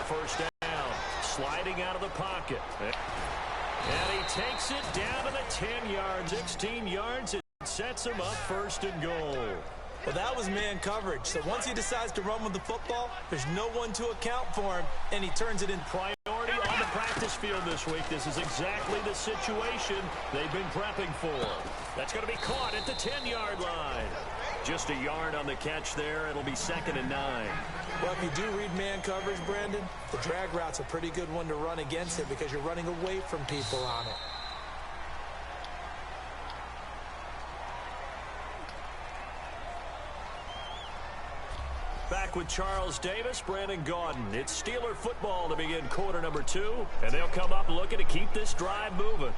first down. Sliding out of the pocket. And he takes it down to the 10 yards. 16 yards. It sets him up first and goal. Well, that was man coverage. So once he decides to run with the football, there's no one to account for him, and he turns it in. Priority on the practice field this week. This is exactly the situation they've been prepping for. That's going to be caught at the 10-yard line. Just a yard on the catch there. It'll be 2nd and 9. Well, if you do read man coverage, Brandon, the drag route's a pretty good one to run against it because you're running away from people on it. Back with Charles Davis, Brandon Gaudin. It's Steeler football to begin quarter number 2, and they'll come up looking to keep this drive moving.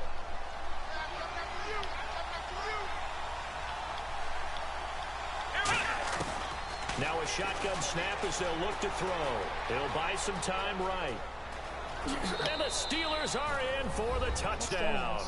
Now a shotgun snap as they'll look to throw. They'll buy some time right. And the Steelers are in for the touchdown.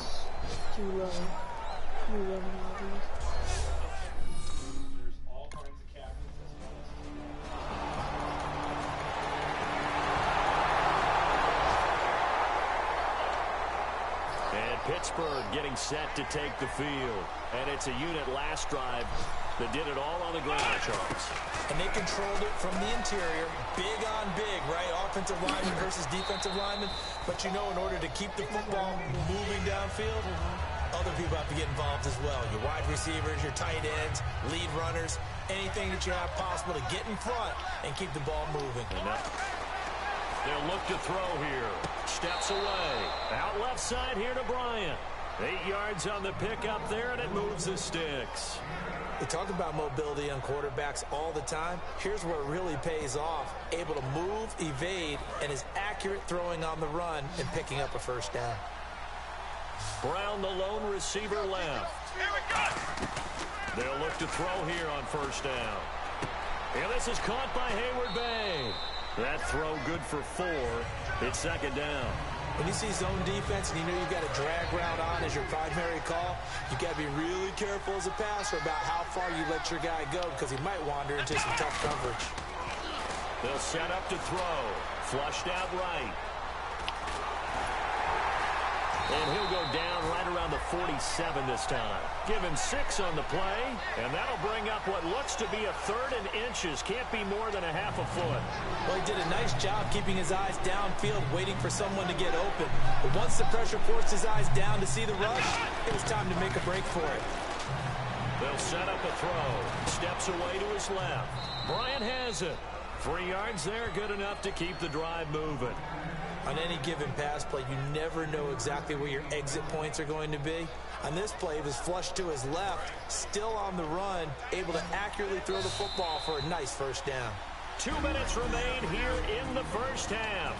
Pittsburgh getting set to take the field. And it's a unit last drive that did it all on the ground, Charles. And they controlled it from the interior. Big on big, right? Offensive lineman versus defensive lineman. But you know, in order to keep the football moving downfield, other people have to get involved as well. Your wide receivers, your tight ends, lead runners, anything that you have possible to get in front and keep the ball moving. They'll look to throw here. Steps away. Out left side here to Bryant. 8 yards on the pickup there, and it moves the sticks. We talk about mobility on quarterbacks all the time. Here's where it really pays off. Able to move, evade, and is accurate throwing on the run and picking up a first down. Brown, the lone receiver left. They'll look to throw here on first down. And this is caught by Hayward Bay. That throw good for 4. It's 2nd down. When you see zone defense and you know you've got a drag route on as your primary call, you've got to be really careful as a passer about how far you let your guy go because he might wander into some tough coverage. They'll set up to throw. Flushed out right. And he'll go down right around the 47 this time. Give him 6 on the play, and that'll bring up what looks to be a 3rd and inches. Can't be more than a half a foot. Well, he did a nice job keeping his eyes downfield, waiting for someone to get open. But once the pressure forced his eyes down to see the rush, it was time to make a break for it. They'll set up a throw. Steps away to his left. Bryant has it. 3 yards there, good enough to keep the drive moving. On any given pass play, you never know exactly where your exit points are going to be. On this play, it was flushed to his left, still on the run, able to accurately throw the football for a nice first down. 2 minutes remain here in the first half.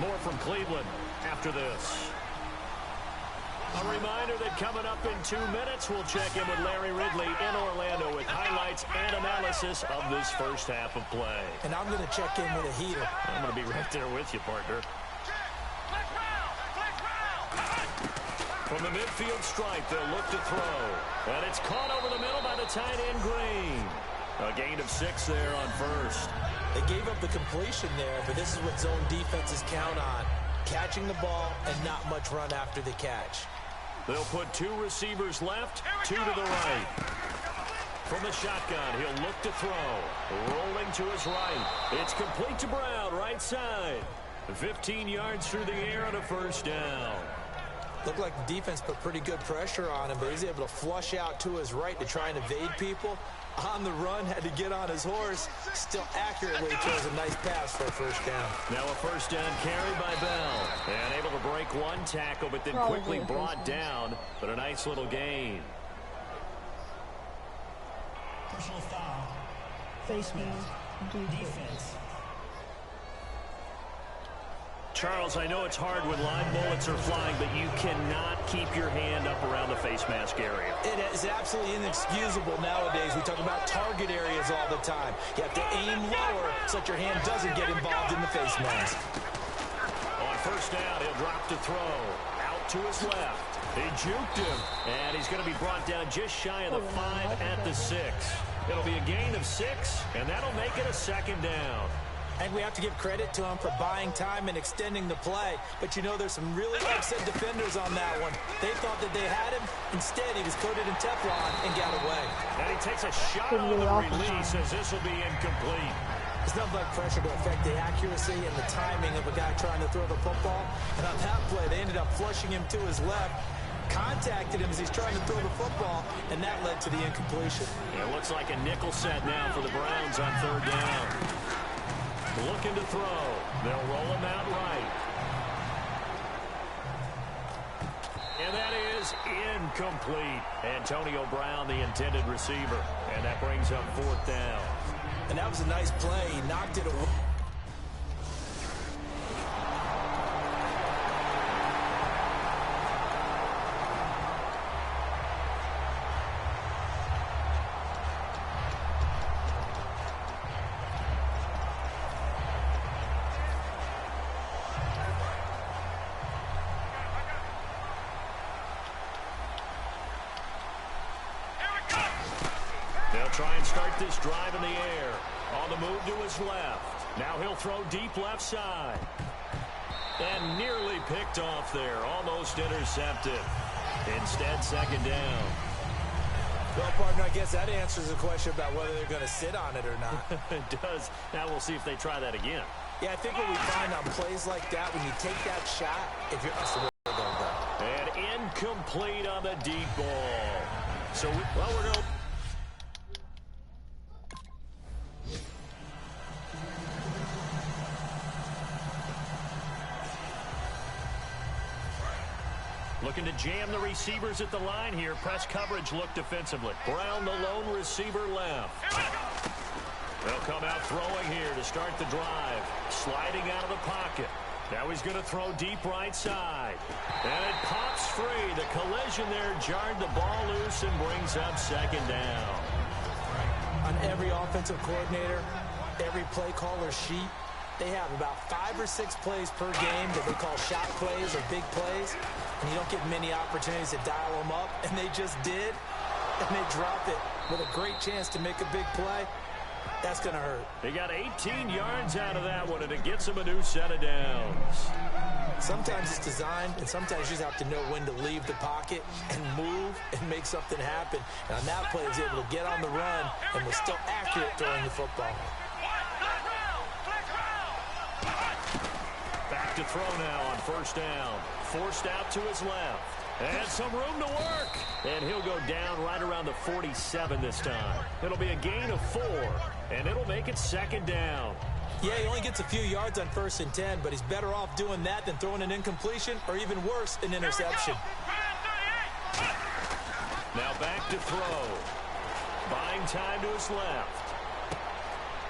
More from Cleveland after this. A reminder that coming up in 2 minutes, we'll check in with Larry Ridley in Orlando with highlights and analysis of this first half of play. And I'm going to check in with a heater. I'm going to be right there with you, partner. From the midfield stripe, they'll look to throw. And it's caught over the middle by the tight end, Green. A gain of 6 there on first. They gave up the completion there, but this is what zone defenses count on. Catching the ball and not much run after the catch. They'll put 2 receivers left, 2 to the right. From the shotgun, he'll look to throw. Rolling to his right. It's complete to Brown, right side. 15 yards through the air on a first down. Looked like the defense put pretty good pressure on him, but he's able to flush out to his right to try and evade people. On the run, had to get on his horse. Still accurately throws a nice pass for a first down. Now a first down carry by Bell. And able to break 1 tackle, but then quickly brought down. But a nice little gain. Personal foul. Face mask. Defense. Charles, I know it's hard when live bullets are flying, but you cannot keep your hand up around the face mask area. It is absolutely inexcusable nowadays. We talk about target areas all the time. You have to aim lower so that your hand doesn't get involved in the face mask. On first down, he'll drop to throw. Out to his left. They juked him, and he's going to be brought down just shy of the 5 at the 6. It'll be a gain of 6, and that'll make it a 2nd down. I think we have to give credit to him for buying time and extending the play. But you know, there's some really upset defenders on that one. They thought that they had him. Instead, he was coated in Teflon and got away. And he takes a shot on the release as this will be incomplete. It's nothing like pressure to affect the accuracy and the timing of a guy trying to throw the football. And on that play, they ended up flushing him to his left, contacted him as he's trying to throw the football, and that led to the incompletion. It looks like a nickel set now for the Browns on third down. Looking to throw. They'll roll him out right. And that is incomplete. Antonio Brown, the intended receiver. And that brings up fourth down. And that was a nice play. He knocked it away. They'll try and start this drive in the air. On the move to his left. Now he'll throw deep left side. And nearly picked off there. Almost intercepted. Instead, second down. Well, partner, I guess that answers the question about whether they're going to sit on it or not. It does. Now we'll see if they try that again. Yeah, I think what we find on plays like that, when you take that shot, if you're that's the way they're going to go. And incomplete on the deep ball. So, we're going to... Looking to jam the receivers at the line here. Press coverage look defensively. Brown, the lone receiver left. They'll come out throwing here to start the drive. Sliding out of the pocket. Now he's going to throw deep right side. And it pops free. The collision there jarred the ball loose and brings up second down. On every offensive coordinator, every play caller sheet, they have about 5 or 6 plays per game that they call shot plays or big plays. And you don't get many opportunities to dial them up. And they just did. And they drop it with a great chance to make a big play. That's going to hurt. They got 18 yards out of that one, and it gets them a new set of downs. Sometimes it's designed, and sometimes you just have to know when to leave the pocket and move and make something happen. And on that play, he was able to get on the run and was still accurate throwing the football. Back to throw now on first down. Forced out to his left. And some room to work. And he'll go down right around the 47 this time. It'll be a gain of 4, and it'll make it second down. Yeah, he only gets a few yards on 1st and 10, but he's better off doing that than throwing an incompletion or even worse, an interception. Now back to throw. Buying time to his left.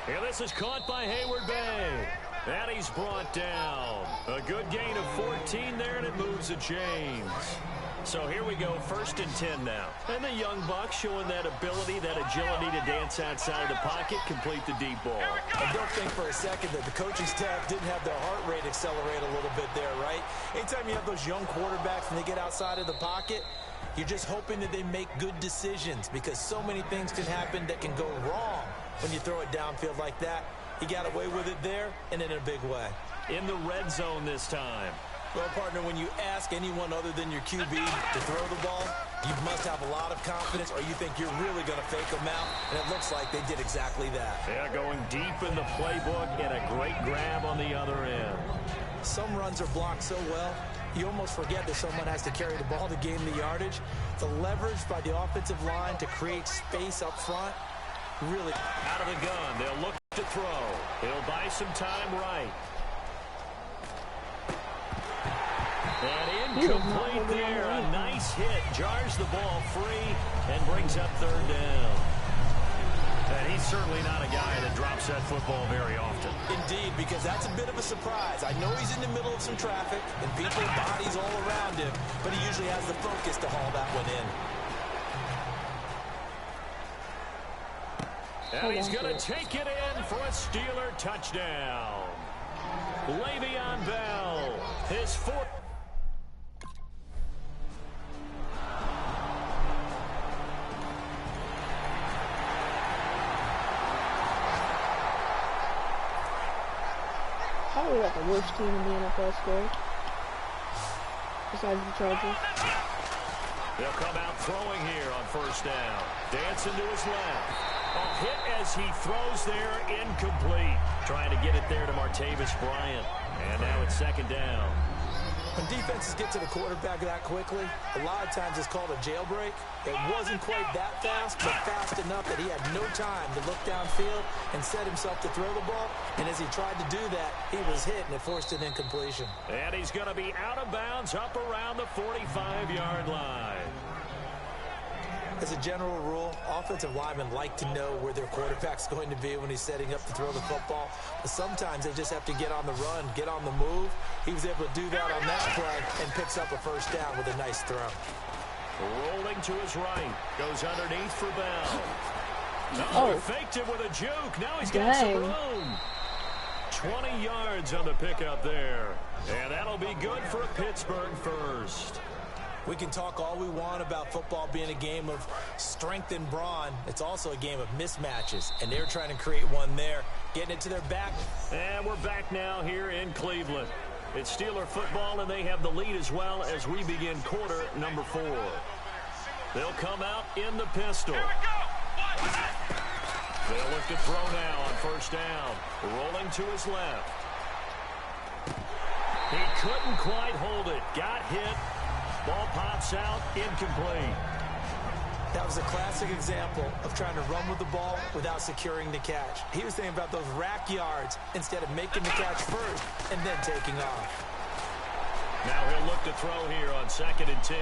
Here, this is caught by Hayward Bay. And he's brought down. A good gain of 14 there, and it moves the chains. So here we go, 1st and 10 now. And the young buck showing that ability, that agility to dance outside of the pocket, complete the deep ball. And don't think for a second that the coaching staff didn't have their heart rate accelerate a little bit there, right? Anytime you have those young quarterbacks and they get outside of the pocket, you're just hoping that they make good decisions because so many things can happen that can go wrong when you throw it downfield like that. He got away with it there and in a big way. In the red zone this time. Well, partner, when you ask anyone other than your QB to throw the ball, you must have a lot of confidence or you think you're really going to fake them out, and it looks like they did exactly that. Yeah, going deep in the playbook and a great grab on the other end. Some runs are blocked so well, you almost forget that someone has to carry the ball to gain the yardage. The leverage by the offensive line to create space up front, really. Out of the gun, they'll look to throw. He'll buy some time right. And incomplete there. A nice hit. Jars the ball free and brings up third down. And he's certainly not a guy that drops that football very often. Indeed, because that's a bit of a surprise. I know he's in the middle of some traffic and people, bodies all around him, but he usually has the focus to haul that one in. And he's going to take it in for a Steeler touchdown. Le'Veon Bell, his fourth. probably like the worst team in the NFL still. Besides the Chargers. They'll come out throwing here on first down. Dancing to his left. A hit as he throws there, incomplete. Trying to get it there to Martavis Bryant. And now it's second down. When defenses get to the quarterback that quickly, a lot of times it's called a jailbreak. It wasn't quite that fast, but fast enough that he had no time to look downfield and set himself to throw the ball. And as he tried to do that, he was hit, and it forced an incompletion. And he's going to be out of bounds up around the 45-yard line. As a general rule, offensive linemen like to know where their quarterback's going to be when he's setting up to throw the football. But sometimes they just have to get on the run, get on the move. He was able to do that on that play and picks up a first down with a nice throw. Rolling to his right. Goes underneath for Bell. Oh. He faked it with a juke. Now he's got some room. 20 yards on the pickup there. And that'll be good for a Pittsburgh first. We can talk all we want about football being a game of strength and brawn. It's also a game of mismatches, and they're trying to create one there. Getting it to their back. And we're back now here in Cleveland. It's Steeler football, and they have the lead as well as we begin quarter number 4. They'll come out in the pistol. They'll look to throw now on first down. Rolling to his left. He couldn't quite hold it. Got hit. Ball pops out, incomplete. That was a classic example of trying to run with the ball without securing the catch. He was thinking about those rack yards instead of making the catch first and then taking off. Now he'll look to throw here on 2nd and 10.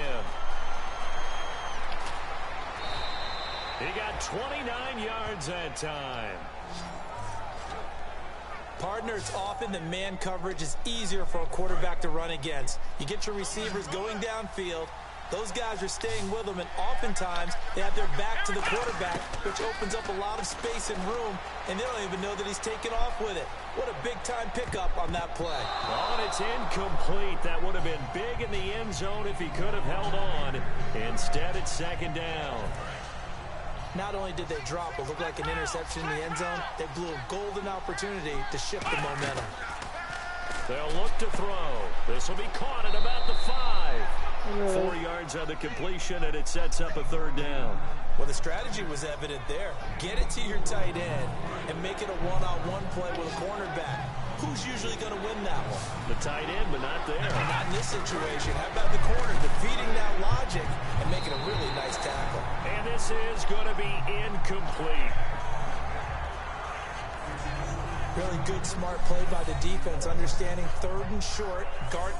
He got 29 yards that time. Partner, it's often that man coverage is easier for a quarterback to run against. You get your receivers going downfield. Those guys are staying with them, and oftentimes they have their back to the quarterback, which opens up a lot of space and room, and they don't even know that he's taken off with it. What a big-time pickup on that play. Oh, and it's incomplete. That would have been big in the end zone if he could have held on. Instead, it's second down. Not only did they drop what looked like an interception in the end zone, they blew a golden opportunity to shift the momentum. They'll look to throw. This will be caught at about the 5. 4 yards on the completion, and it sets up a third down. Well, the strategy was evident there. Get it to your tight end and make it a one-on-one play with a cornerback. Who's usually going to win that one? The tight end, but not there. Not in this situation. How about the corner defeating that logic and making a really nice tackle? And this is going to be incomplete. Really good, smart play by the defense, understanding 3rd and short. Guard.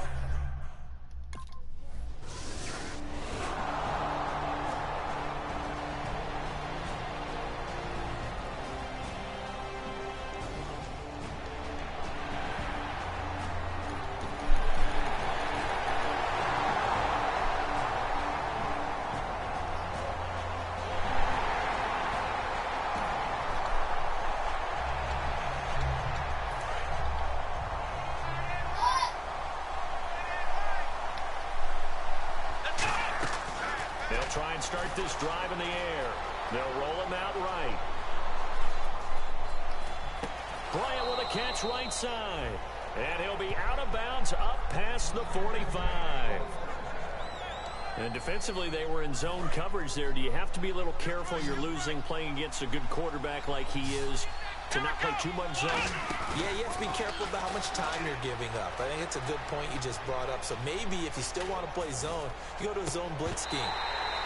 Try and start this drive in the air. They'll roll him out right. Bryant with a catch right side. And he'll be out of bounds up past the 45. And defensively, they were in zone coverage there. Do you have to be a little careful? You're losing playing against a good quarterback like he is to not play too much zone? Yeah, you have to be careful about how much time you're giving up. I think it's a good point you just brought up. So maybe if you still want to play zone, you go to a zone blitz scheme.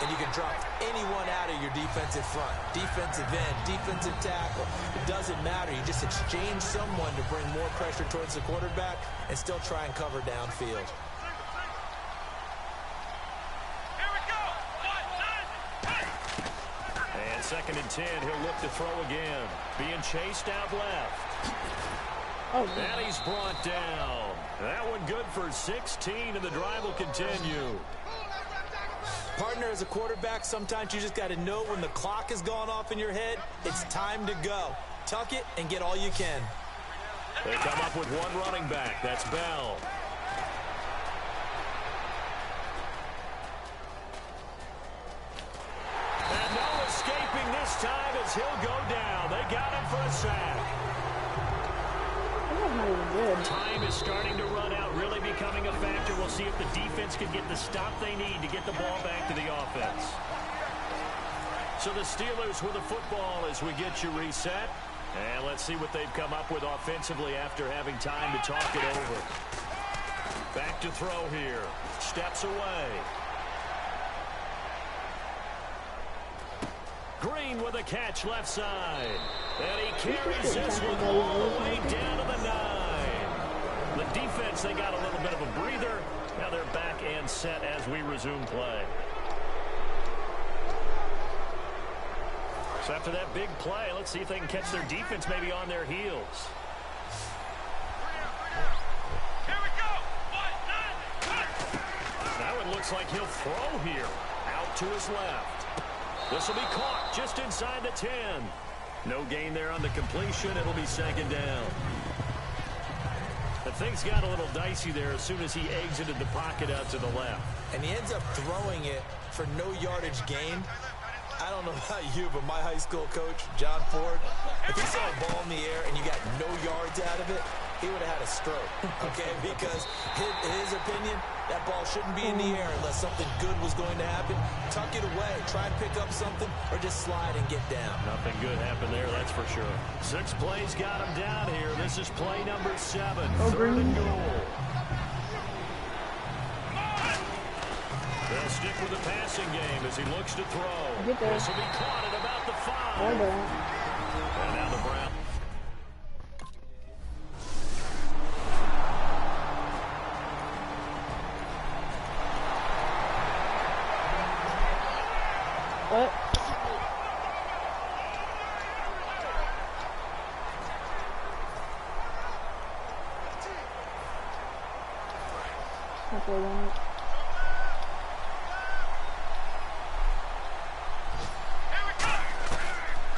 And you can drop anyone out of your defensive front. Defensive end, defensive tackle. It doesn't matter. You just exchange someone to bring more pressure towards the quarterback and still try and cover downfield. And 2nd and 10, he'll look to throw again. Being chased out left. Oh, and he's brought down. That one good for 16, and the drive will continue. Partner, as a quarterback, sometimes you just got to know when the clock has gone off in your head, it's time to go. Tuck it and get all you can. They come up with one running back. That's Bell. And no escaping this time as he'll go down. They got him for a sack. that was not even good. Time time is starting to run out, really becoming a factor. We'll see if the defense can get the stop they need to get the ball back to the offense. So the Steelers with the football as we get you reset. And let's see what they've come up with offensively after having time to talk it over. Back to throw here. Steps away. Green with a catch left side. And he carries this one all the way down to the 9. The defense, they got a little bit of a breather. Now they're back and set as we resume play. So after that big play, let's see if they can catch their defense maybe on their heels. That one looks like he'll throw here. Out to his left. This will be caught just inside the 10. No gain there on the completion. It'll be second down. But things got a little dicey there as soon as he exited the pocket out to the left. And he ends up throwing it for no yardage gain. I don't know about you, but my high school coach, John Ford, if he saw a ball in the air and you got no yards out of it, he would have had a stroke, okay? Because in his opinion, that ball shouldn't be in the air unless something good was going to happen. Tuck it away, try and pick up something, or just slide and get down. Nothing good happened there, that's for sure. 6 plays got him down here. This is play number 7, third and goal. They'll stick with the passing game as he looks to throw. This will be caught at about the 5. And now the Browns. What?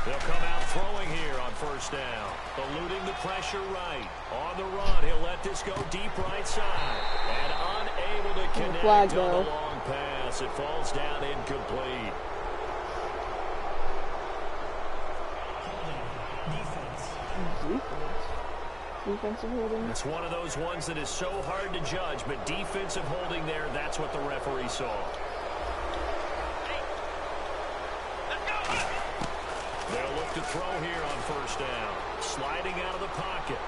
They'll come out throwing here on first down. Eluding the pressure right. On the run, he'll let this go deep right side. And unable to connect on the long pass. It falls down incomplete. Defensive holding. It's one of those ones that is so hard to judge, but defensive holding there, that's what the referee saw. They'll look to throw here on first down. Sliding out of the pocket.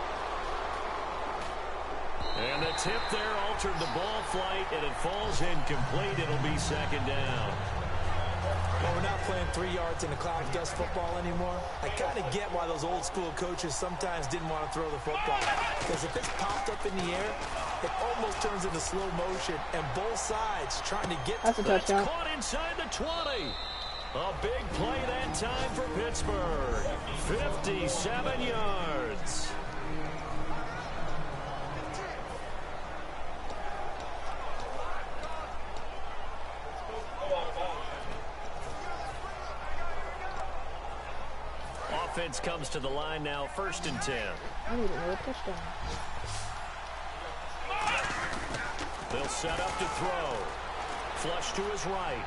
And the tip there altered the ball flight, and it falls incomplete. It'll be second down. Well, we're not playing 3 yards in the cloud of dust football anymore. I kind of get why those old school coaches sometimes didn't want to throw the football. Because if it's popped up in the air, it almost turns into slow motion, and both sides trying to get That's a touchdown. That's caught inside the 20. A big play that time for Pittsburgh. 57 yards. Offense comes to the line now, 1st and 10. I need another touchdown. They'll set up to throw. Flush to his right.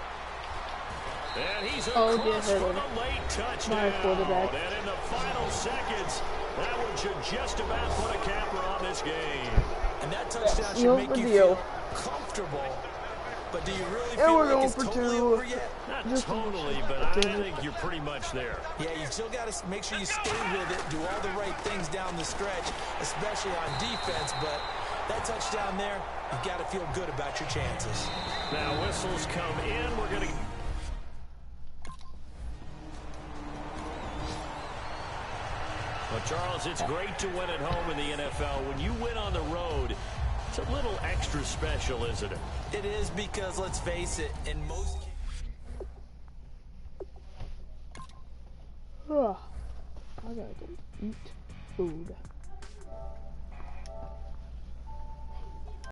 And he's across for the late touchdown. And in the final seconds, that one should just about put a capper on this game. And that touchdown should make you feel comfortable. But do you really feel like it's totally over yet? Not totally, but I think you're pretty much there. Yeah, you still got to make sure you stay with it, do all the right things down the stretch, especially on defense. But that touchdown there, you've got to feel good about your chances. Now whistles come in. We're going to... Well, Charles, it's great to win at home in the NFL. When you win on the road, it's a little extra special, isn't it? It is because, let's face it, in most cases... I gotta go eat food.